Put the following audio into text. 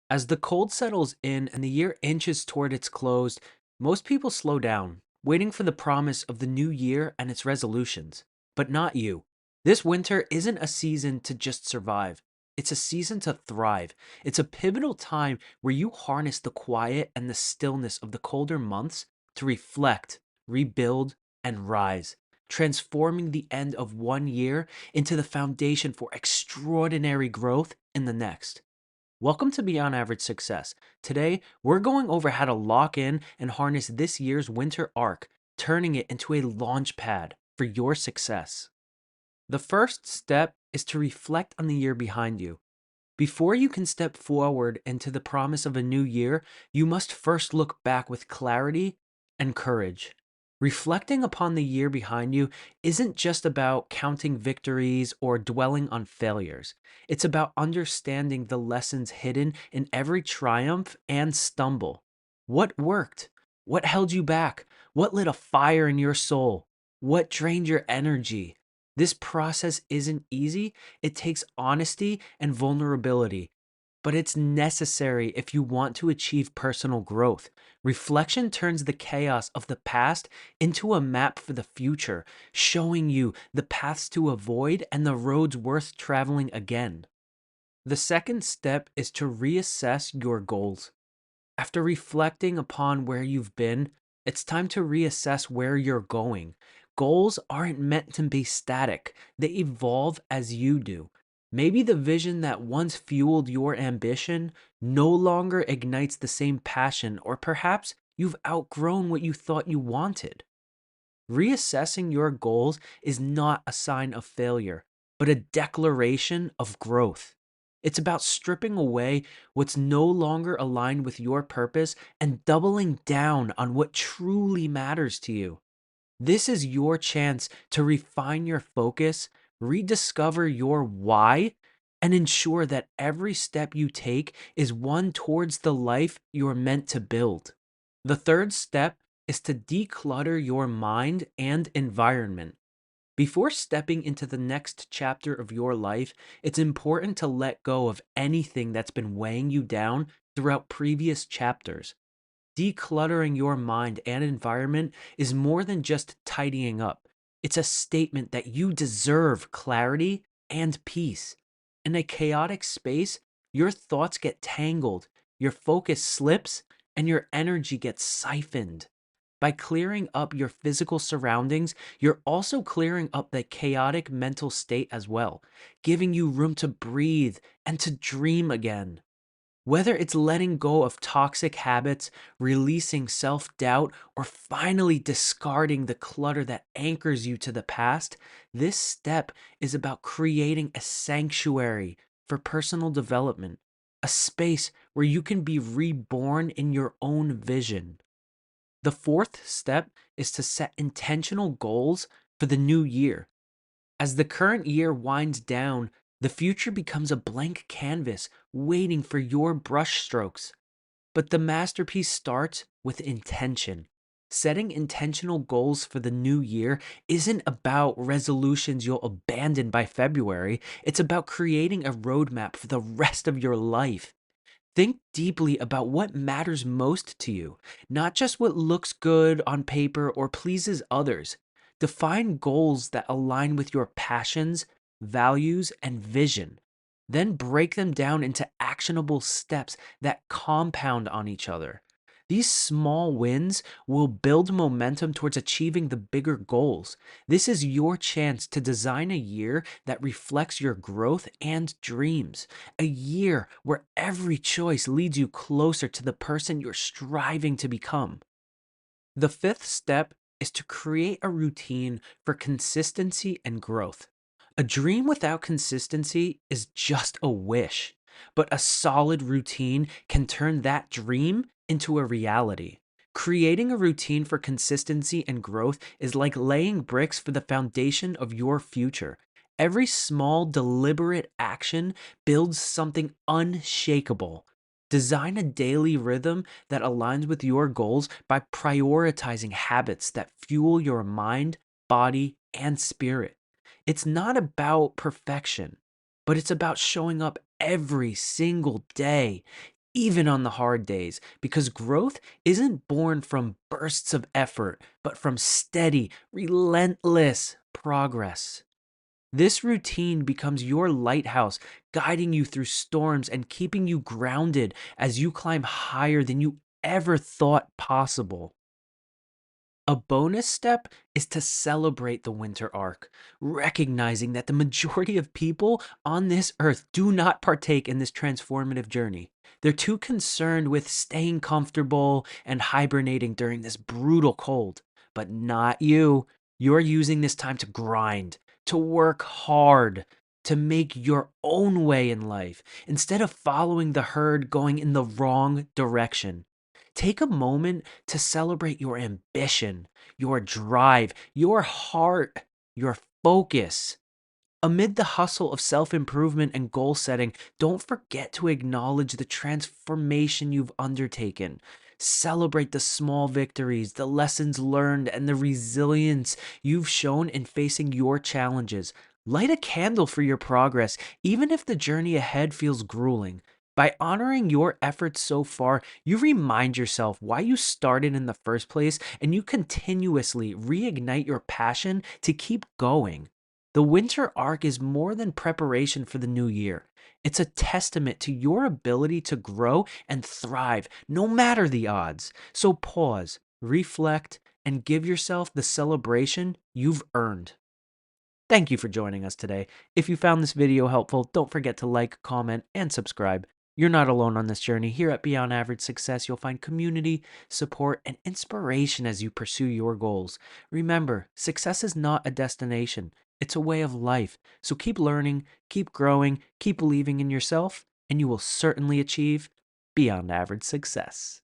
As the cold settles in and the year inches toward its close, most people slow down, waiting for the promise of the new year and its resolutions. But not you. This winter isn't a season to just survive. It's a season to thrive. It's a pivotal time where you harness the quiet and the stillness of the colder months to reflect, rebuild, and rise, transforming the end of one year into the foundation for extraordinary growth in the next. Welcome to Beyond Average Success. Today, we're going over how to lock in and harness this year's winter arc, turning it into a launch pad for your success. The first step is to reflect on the year behind you. Before you can step forward into the promise of a new year, you must first look back with clarity and courage. Reflecting upon the year behind you isn't just about counting victories or dwelling on failures. It's about understanding the lessons hidden in every triumph and stumble. What worked? What held you back? What lit a fire in your soul? What drained your energy? This process isn't easy. It takes honesty and vulnerability, but it's necessary if you want to achieve personal growth. Reflection turns the chaos of the past into a map for the future, showing you the paths to avoid and the roads worth traveling again. The second step is to reassess your goals. After reflecting upon where you've been, it's time to reassess where you're going. Goals aren't meant to be static, they evolve as you do. Maybe the vision that once fueled your ambition no longer ignites the same passion, or perhaps you've outgrown what you thought you wanted. Reassessing your goals is not a sign of failure, but a declaration of growth. It's about stripping away what's no longer aligned with your purpose and doubling down on what truly matters to you. This is your chance to refine your focus, rediscover your why, and ensure that every step you take is one towards the life you're meant to build. The third step is to declutter your mind and environment. Before stepping into the next chapter of your life, it's important to let go of anything that's been weighing you down throughout previous chapters. Decluttering your mind and environment is more than just tidying up. It's a statement that you deserve clarity and peace. In a chaotic space, your thoughts get tangled, your focus slips, and your energy gets siphoned. By clearing up your physical surroundings, you're also clearing up the chaotic mental state as well, giving you room to breathe and to dream again. Whether it's letting go of toxic habits, releasing self doubt, or finally discarding the clutter that anchors you to the past, this step is about creating a sanctuary for personal development, a space where you can be reborn in your own vision. The fourth step is to set intentional goals for the new year. As the current year winds down, the future becomes a blank canvas waiting for your brushstrokes. But the masterpiece starts with intention. Setting intentional goals for the new year isn't about resolutions you'll abandon by February. It's about creating a roadmap for the rest of your life. Think deeply about what matters most to you, not just what looks good on paper or pleases others. Define goals that align with your passions, values, and vision. Then break them down into actionable steps that compound on each other. These small wins will build momentum towards achieving the bigger goals. This is your chance to design a year that reflects your growth and dreams. A year where every choice leads you closer to the person you're striving to become. The fifth step is to create a routine for consistency and growth. A dream without consistency is just a wish, but a solid routine can turn that dream into a reality. Creating a routine for consistency and growth is like laying bricks for the foundation of your future. Every small, deliberate action builds something unshakable. Design a daily rhythm that aligns with your goals by prioritizing habits that fuel your mind, body, and spirit. It's not about perfection, but it's about showing up every single day, even on the hard days, because growth isn't born from bursts of effort, but from steady, relentless progress. This routine becomes your lighthouse, guiding you through storms and keeping you grounded as you climb higher than you ever thought possible. A bonus step is to celebrate the winter arc, recognizing that the majority of people on this earth do not partake in this transformative journey. They're too concerned with staying comfortable and hibernating during this brutal cold. But not you. You're using this time to grind, to work hard, to make your own way in life instead of following the herd going in the wrong direction. Take a moment to celebrate your ambition, your drive, your heart, your focus. Amid the hustle of self improvement and goal setting, don't forget to acknowledge the transformation you've undertaken. Celebrate the small victories, the lessons learned, and the resilience you've shown in facing your challenges. Light a candle for your progress, even if the journey ahead feels grueling. By honoring your efforts so far, you remind yourself why you started in the first place and you continuously reignite your passion to keep going. The winter arc is more than preparation for the new year. It's a testament to your ability to grow and thrive no matter the odds. So pause, reflect, and give yourself the celebration you've earned. Thank you for joining us today. If you found this video helpful, don't forget to like, comment, and subscribe. You're not alone on this journey. Here at Beyond Average Success, you'll find community, support, and inspiration as you pursue your goals. Remember, success is not a destination, it's a way of life. So keep learning, keep growing, keep believing in yourself, and you will certainly achieve beyond average success.